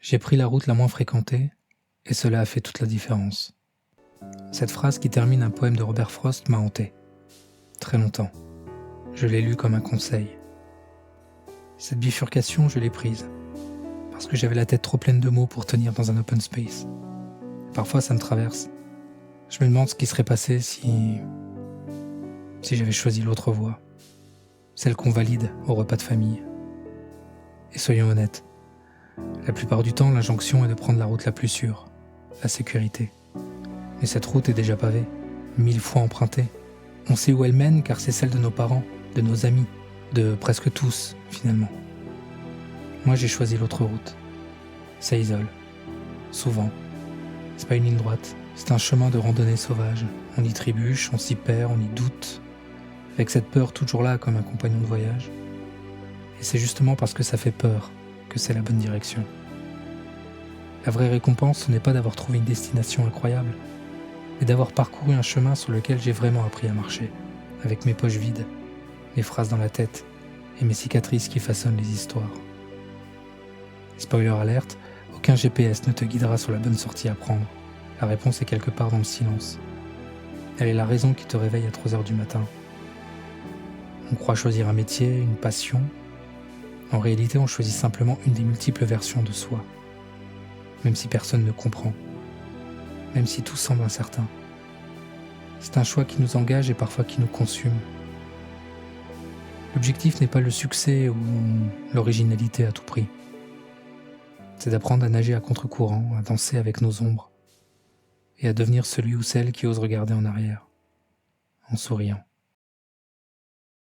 J'ai pris la route la moins fréquentée, et cela a fait toute la différence. Cette phrase qui termine un poème de Robert Frost m'a hanté. Très longtemps. Je l'ai lu comme un conseil. Cette bifurcation, je l'ai prise, parce que j'avais la tête trop pleine de mots pour tenir dans un open space. Et parfois, ça me traverse. Je me demande ce qui serait passé si j'avais choisi l'autre voie, celle qu'on valide au repas de famille. Et soyons honnêtes, la plupart du temps, l'injonction est de prendre la route la plus sûre, la sécurité. Mais cette route est déjà pavée, 1000 fois empruntée. On sait où elle mène car c'est celle de nos parents, de nos amis, de presque tous, finalement. Moi, j'ai choisi l'autre route. Ça isole. Souvent. C'est pas une ligne droite, c'est un chemin de randonnée sauvage. On y trébuche, on s'y perd, on y doute, avec cette peur toujours là comme un compagnon de voyage. Et c'est justement parce que ça fait peur que c'est la bonne direction. La vraie récompense, ce n'est pas d'avoir trouvé une destination incroyable, mais d'avoir parcouru un chemin sur lequel j'ai vraiment appris à marcher, avec mes poches vides, mes phrases dans la tête et mes cicatrices qui façonnent les histoires. Spoiler alerte, aucun GPS ne te guidera sur la bonne sortie à prendre. La réponse est quelque part dans le silence. Elle est la raison qui te réveille à 3h du matin. On croit choisir un métier, une passion. En réalité, on choisit simplement une des multiples versions de soi. Même si personne ne comprend. Même si tout semble incertain. C'est un choix qui nous engage et parfois qui nous consume. L'objectif n'est pas le succès ou l'originalité à tout prix. C'est d'apprendre à nager à contre-courant, à danser avec nos ombres, et à devenir celui ou celle qui ose regarder en arrière, en souriant.